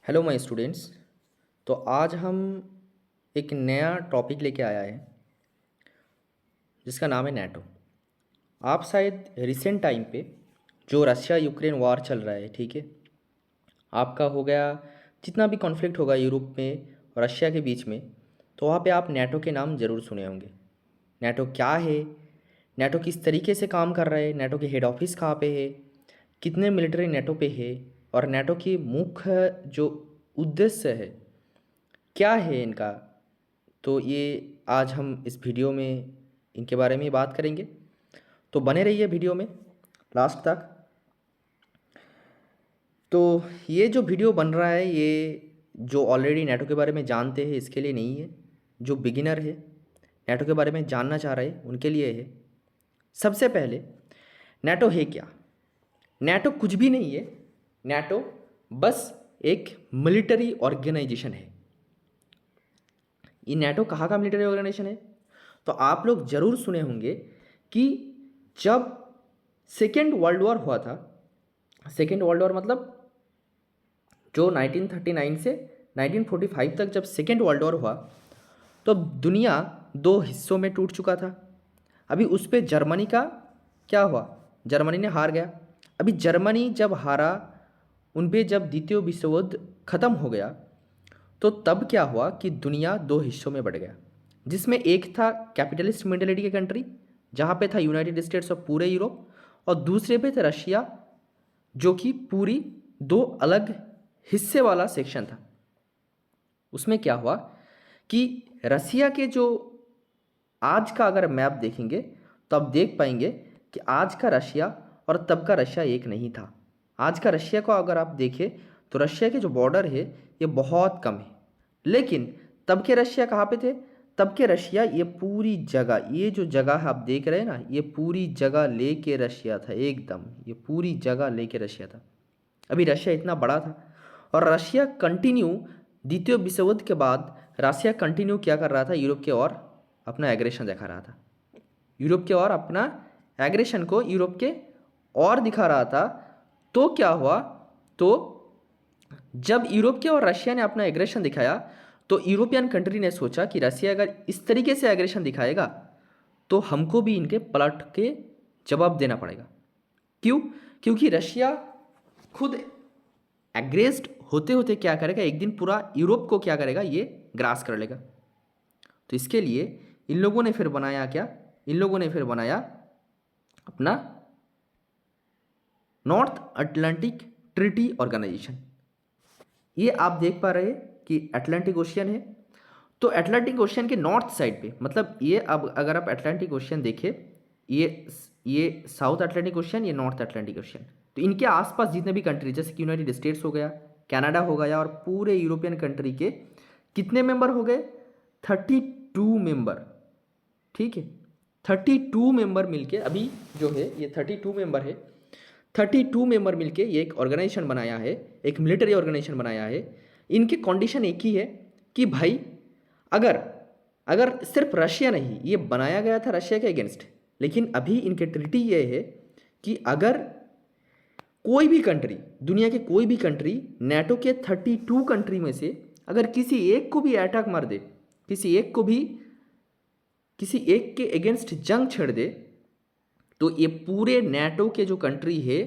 Hello my students. तो आज हम एक नया टॉपिक लेके आया है जिसका नाम है नेटो। आप शायद रिसेंट टाइम पे जो रशिया यूक्रेन वार चल रहा है, ठीक है, आपका हो गया जितना भी कॉन्फ्लिक्ट होगा यूरोप में और रशिया के बीच में, तो वहाँ पे आप नेटो के नाम ज़रूर सुने होंगे। नेटो क्या है, नेटो किस तरीके से काम कर रहा है, नेटो के हेड ऑफिस कहाँ पे है, कितने मिलिट्री नेटो पे है, और नेटो की मुख्य जो उद्देश्य है क्या है इनका। तो ये आज हम इस वीडियो में इनके बारे में ही बात करेंगे। तो बने रहिए वीडियो में लास्ट तक। तो ये जो वीडियो बन रहा है ये जो ऑलरेडी नेटो के बारे में जानते हैं इसके लिए नहीं है, जो बिगिनर है नेटो के बारे में जानना चाह रहे हैं उनके लिए है। सबसे पहले नेटो है क्या? नेटो कुछ भी नहीं है। नेटो बस एक मिलिट्री ऑर्गेनाइजेशन है। ये नेटो कहाँ का मिलिट्री ऑर्गेनाइजेशन है? तो आप लोग जरूर सुने होंगे कि जब सेकेंड वर्ल्ड वॉर हुआ था, सेकेंड वर्ल्ड वॉर मतलब जो 1939 से 1945 तक जब सेकेंड वर्ल्ड वॉर हुआ तो दुनिया दो हिस्सों में टूट चुका था। अभी उस पर जर्मनी का क्या हुआ? जर्मनी ने हार गया। अभी जर्मनी जब हारा, उन पे जब द्वितीय विश्व युद्ध खत्म हो गया, तो तब क्या हुआ कि दुनिया दो हिस्सों में बढ़ गया, जिसमें एक था कैपिटलिस्ट मेंटेलिटी के कंट्री जहाँ पे था यूनाइटेड स्टेट्स और पूरे यूरोप, और दूसरे पे था रशिया जो कि पूरी दो अलग हिस्से वाला सेक्शन था। उसमें क्या हुआ कि रसिया के जो आज का अगर मैप देखेंगे तो आप देख पाएंगे कि आज का रशिया और तब का रशिया एक नहीं था। आज का रशिया को अगर आप देखें तो रशिया के जो बॉर्डर है ये बहुत कम है, लेकिन तब के रशिया कहाँ पे थे? तब के रशिया ये पूरी जगह, ये जो जगह आप देख रहे हैं ना, ये पूरी जगह लेके रशिया था, एकदम ये पूरी जगह लेके रशिया था। अभी रशिया इतना बड़ा था और रशिया कंटिन्यू द्वितीय विश्व युद्ध के बाद रशिया कंटिन्यू क्या कर रहा था? यूरोप के ओर अपना एग्रेशन दिखा रहा था। यूरोप के ओर अपना एग्रेशन को यूरोप के और दिखा रहा था। तो क्या हुआ? तो जब यूरोप के और रशिया ने अपना एग्रेशन दिखाया तो यूरोपियन कंट्री ने सोचा कि रशिया अगर इस तरीके से एग्रेशन दिखाएगा तो हमको भी इनके पलट के जवाब देना पड़ेगा। क्यों? क्योंकि रशिया खुद एग्रेस्ड होते होते क्या करेगा, एक दिन पूरा यूरोप को क्या करेगा, ये ग्रास कर लेगा। तो इसके लिए इन लोगों ने फिर बनाया क्या? इन लोगों ने फिर बनाया अपना नॉर्थ अटलांटिक ट्रीटी ऑर्गेनाइजेशन। ये आप देख पा रहे हैं कि अटलांटिक ओशियन है। तो अटलांटिक ओशियन के नॉर्थ साइड पे, मतलब ये अब अगर आप अटलांटिक ओशियन देखें, ये साउथ अटलांटिक ओशियन, ये नॉर्थ अटलांटिक ओशियन, तो इनके आसपास जितने भी कंट्री जैसे कि यूनाइटेड स्टेट्स हो गया, कनाडा हो गया, और पूरे यूरोपियन कंट्री के कितने मेंबर हो गए? 32 मेंबर। ठीक है, 32 मेंबर मिलके अभी जो है ये 32 मेंबर है। 32 मेंबर मिलके ये एक ऑर्गेनाइजेशन बनाया है, एक मिलिट्री ऑर्गेनाइजेशन बनाया है। इनकी कंडीशन एक ही है कि भाई अगर अगर सिर्फ रशिया नहीं, ये बनाया गया था रशिया के अगेंस्ट, लेकिन अभी इनके ट्रीटी ये है कि अगर कोई भी कंट्री, दुनिया के कोई भी कंट्री नेटो के 32 कंट्री में से अगर किसी एक को भी अटैक मार दे, किसी एक के अगेंस्ट जंग छेड़ दे, तो ये पूरे नेटो के जो कंट्री है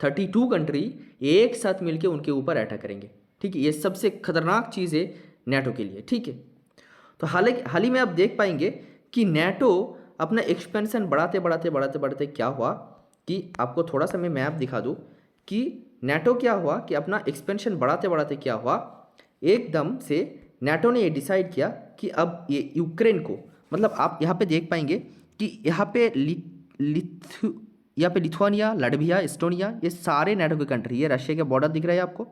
32 कंट्री एक साथ मिलकर उनके ऊपर अटैक करेंगे। ठीक है, ये सबसे खतरनाक चीज़ है नेटो के लिए। ठीक है, तो हाल ही में आप देख पाएंगे कि नेटो अपना एक्सपेंशन बढ़ाते बढ़ाते बढ़ाते बढ़ाते क्या हुआ कि आपको थोड़ा सा मैं मैप दिखा दूँ कि नेटो क्या हुआ कि अपना एक्सपेंशन बढ़ाते बढ़ाते क्या हुआ, एकदम से नेटो ने ये डिसाइड किया कि अब ये यूक्रेन को, मतलब आप यहाँ पे देख पाएंगे कि यहाँ पे यहाँ पे लिथुआनिया, लाटविया, एस्टोनिया, ये सारे नेटो के कंट्री, ये रशिया के बॉर्डर दिख रहा है आपको।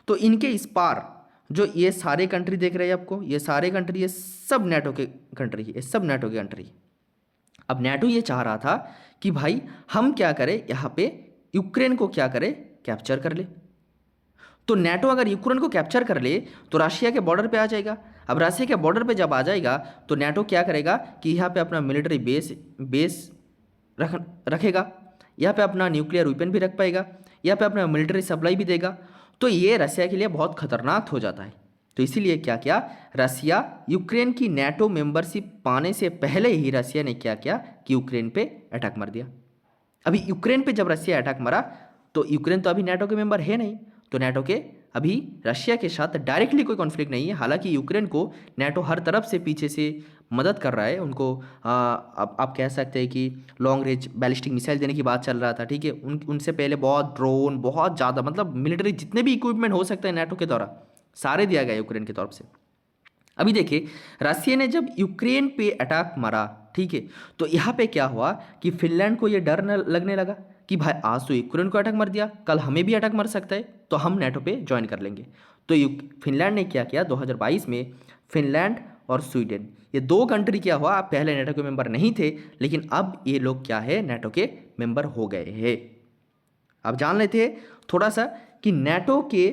तो इनके इस पार जो ये सारे कंट्री देख रहे हैं आपको, ये सारे कंट्री, ये सब नेटो के कंट्री, ये सब नेटो के कंट्री। अब नेटो ये चाह रहा था कि भाई हम क्या करें, यहाँ पे यूक्रेन को क्या करें, कैप्चर कर ले। तो नेटो अगर यूक्रेन को कैप्चर कर ले तो रशिया के बॉर्डर पे आ जाएगा। अब रशिया के बॉर्डर पे जब आ जाएगा तो नेटो क्या करेगा कि यहाँ पे अपना मिलिट्री बेस रखेगा, यहाँ पे अपना न्यूक्लियर वेपन भी रख पाएगा, यहाँ पे अपना मिलिट्री सप्लाई भी देगा। तो ये रसिया के लिए बहुत खतरनाक हो जाता है। तो इसीलिए क्या किया, रसिया यूक्रेन की नेटो मेंबरशिप पाने से पहले ही रसिया ने क्या किया कि यूक्रेन पे अटैक मार दिया। अभी यूक्रेन पे जब रसिया अटैक मारा तो यूक्रेन तो अभी नेटो के मेंबर है नहीं, तो नेटो के अभी रशिया के साथ डायरेक्टली कोई कॉन्फ्लिक्ट नहीं है। हालांकि यूक्रेन को नेटो हर तरफ से पीछे से मदद कर रहा है उनको। अब आप कह सकते हैं कि लॉन्ग रेंज बैलिस्टिक मिसाइल देने की बात चल रहा था, ठीक है। उनसे पहले बहुत ड्रोन, बहुत ज़्यादा, मतलब मिलिट्री जितने भी इक्विपमेंट हो सकते हैं नेटो के द्वारा सारे दिया गया यूक्रेन की तरफ से। अभी देखिए, रसिया ने जब यूक्रेन पे अटैक मारा, ठीक है, तो यहाँ पे क्या हुआ कि फिनलैंड को ये डर न लगने लगा कि भाई आज तो यूक्रेन को अटैक मार दिया, कल हमें भी अटैक मार सकता है, तो हम नेटो पे ज्वाइन कर लेंगे। तो फिनलैंड ने क्या किया, 2022 में फिनलैंड और स्वीडन, ये दो कंट्री क्या हुआ, पहले नेटो के मेंबर नहीं थे, लेकिन अब ये लोग क्या है, नेटो के मेंबर हो गए हैं। अब जान लेते हैं थोड़ा सा कि नेटो के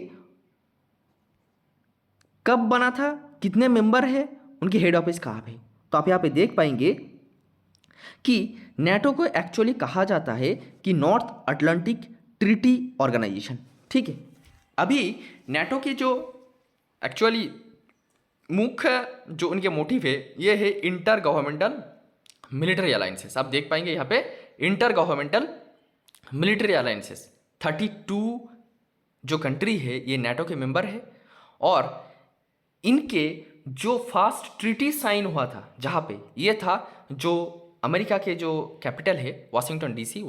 कब बना था, कितने मेंबर है, उनकी हेड ऑफिस कहाँ पे। तो आप यहाँ पे देख पाएंगे कि नेटो को एक्चुअली कहा जाता है कि नॉर्थ अटलांटिक ट्रीटी ऑर्गेनाइजेशन, ठीक है। अभी नेटो के जो एक्चुअली मुख्य जो उनके मोटिव है, ये है इंटर गवर्नमेंटल मिलिट्री अलायंसेस। आप देख पाएंगे यहाँ पे इंटर गवर्नमेंटल मिलिट्री अलायंसेस 32 जो कंट्री है ये नेटो के मेंबर है। और इनके जो फर्स्ट ट्रीटी साइन हुआ था, जहाँ पे ये था जो अमेरिका के जो कैपिटल है वाशिंगटन डीसी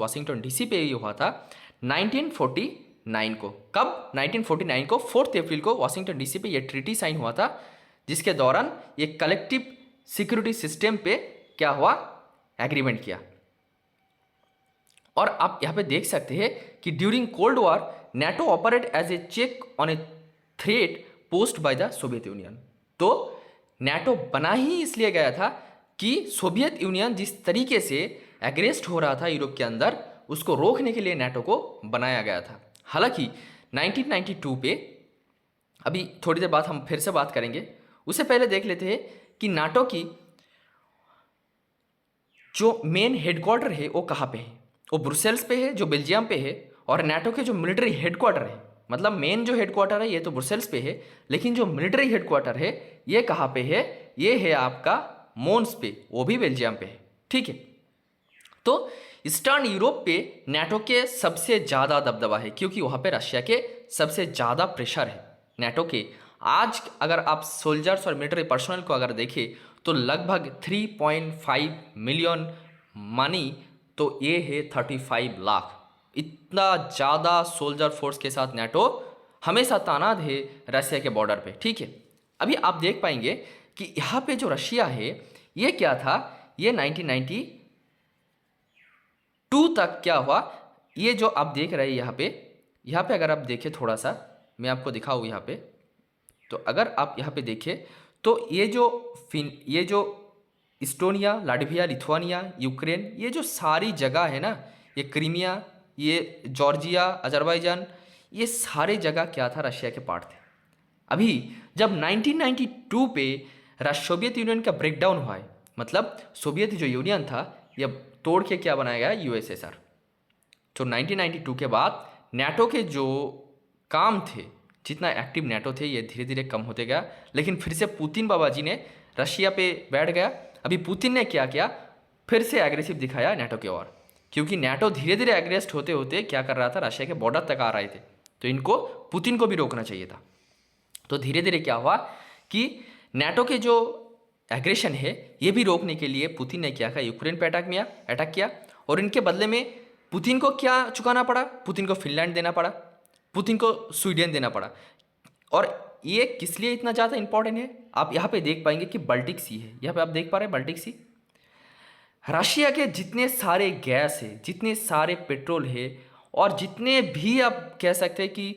पे ये हुआ था 1949 को। कब? 1949 को 4 अप्रैल को वाशिंगटन डीसी पे ये ट्रीटी साइन हुआ था, जिसके दौरान ये कलेक्टिव सिक्योरिटी सिस्टम पे क्या हुआ, एग्रीमेंट किया। और आप यहाँ पे देख सकते हैं कि during cold war NATO operate as a check on a threat post by the Soviet Union. तो नेटो बना ही इसलिए गया था कि सोवियत यूनियन जिस तरीके से एग्रेस्ट हो रहा था यूरोप के अंदर, उसको रोकने के लिए नेटो को बनाया गया था। हालांकि 1992 पे, अभी थोड़ी देर बाद हम फिर से बात करेंगे, उससे पहले देख लेते हैं कि नाटो की जो मेन हेडक्वार्टर है वो कहाँ पे है। वो ब्रुसेल्स पे है जो बेल्जियम पे है। और नाटो के जो मिलिट्री हेडक्वार्टर है, मतलब मेन जो हेडक्वार्टर है ये तो ब्रुसेल्स पे है, लेकिन जो मिलिट्री हेडक्वार्टर है ये कहाँ पे है, ये है आपका मोन्स पे, वो भी बेल्जियम पे है, ठीक है। तो ईस्टर्न यूरोप पे नाटो के सबसे ज़्यादा दबदबा है, क्योंकि वहाँ पे रशिया के सबसे ज़्यादा प्रेशर है नाटो के। आज अगर आप सोल्जर्स और मिलिट्री पर्सनल को अगर देखें तो लगभग 3.5 मिलियन मानी, तो ये है 35 लाख। इतना ज़्यादा सोल्जर फोर्स के साथ नाटो हमेशा तैनात है रशिया के बॉर्डर पे, ठीक है। अभी आप देख पाएंगे कि यहाँ पे जो रशिया है ये क्या था, ये 1992 तक क्या हुआ, ये जो आप देख रहे हैं यहाँ पे अगर आप देखें थोड़ा सा, मैं आपको दिखाऊँ यहाँ पे, तो अगर आप यहाँ पे देखें तो ये जो इस्टोनिया, लाटविया, लिथुआनिया, यूक्रेन, ये जो सारी जगह है ना, ये क्रीमिया, ये जॉर्जिया, अजरबैजान, ये सारे जगह क्या था, रशिया के पार्ट थे। अभी जब 1992 पे सोवियत यूनियन का ब्रेकडाउन हुआ है, मतलब सोवियत जो यूनियन था ये तोड़ के क्या बनाया गया, यूएसएसआर। तो 1992 के बाद नाटो के जो काम थे, जितना एक्टिव नाटो थे, ये धीरे धीरे कम होते गया। लेकिन फिर से पुतिन बाबा जी ने रशिया पे बैठ गया। अभी पुतिन ने क्या किया, फिर से एग्रेसिव दिखाया नाटो की ओर, क्योंकि नाटो धीरे धीरे एग्रेस्ट होते होते क्या कर रहा था, रशिया के बॉर्डर तक आ रहे थे। तो इनको, पुतिन को भी रोकना चाहिए था। तो धीरे धीरे क्या हुआ कि नाटो के जो एग्रेशन है ये भी रोकने के लिए पुतिन ने क्या किया, यूक्रेन पे अटैक किया। और इनके बदले में पुतिन को क्या चुकाना पड़ा, पुतिन को फिनलैंड देना पड़ा, पुतिन को स्वीडन देना पड़ा। और ये किस लिए इतना ज़्यादा इंपॉर्टेंट है, आप यहाँ पे देख पाएंगे कि बाल्टिक सी है, यहाँ पे आप देख पा रहे हैं बाल्टिक सी। रशिया के जितने सारे गैस है, जितने सारे पेट्रोल है, और जितने भी आप कह सकते हैं कि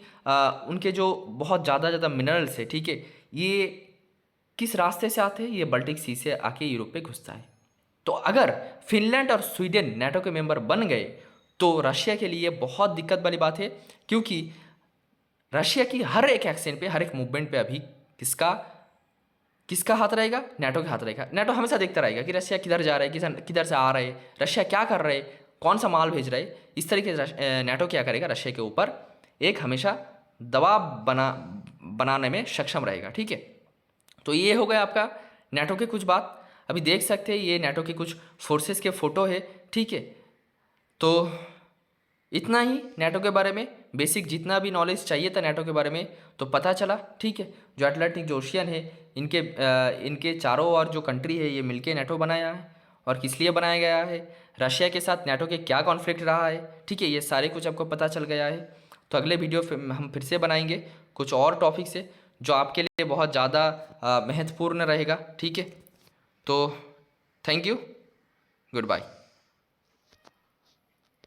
उनके जो बहुत ज़्यादा मिनरल्स है, ठीक है, ये किस रास्ते से आते हैं, ये बाल्टिक सी से आके यूरोप पे घुसता है। तो अगर फिनलैंड और स्वीडन नाटो के मेंबर बन गए तो रशिया के लिए बहुत दिक्कत वाली बात है, क्योंकि रशिया की हर एक एक्शन पे, हर एक मूवमेंट पे अभी किसका हाथ रहेगा, नाटो का हाथ रहेगा। नाटो हमेशा देखता रहेगा कि रशिया किधर जा रहा है, किधर से आ रहा है, रशिया क्या कर रहा है, कौन सा माल भेज रहा है। इस तरीके से नाटो क्या करेगा, रशिया के ऊपर एक हमेशा दबाव बनाने में सक्षम रहेगा। ठीक है, तो ये हो गया आपका नाटो के कुछ बात। अभी देख सकते हैं ये नाटो के कुछ फोर्सेस के फ़ोटो है। ठीक है, तो इतना ही नाटो के बारे में बेसिक जितना भी नॉलेज चाहिए था नाटो के बारे में तो पता चला। ठीक है, जो अटलांटिक जो ओशियन है इनके चारों ओर जो कंट्री है ये मिलके नाटो बनाया है, और किस लिए बनाया गया है, रशिया के साथ नाटो के क्या कॉन्फ्लिक्ट रहा है। ठीक है, ये सारे कुछ आपको पता चल गया है। तो अगले वीडियो हम फिर से बनाएंगे कुछ और टॉपिक से जो आपके लिए बहुत ज़्यादा महत्वपूर्ण रहेगा। ठीक है, तो थैंक यू, गुड बाय।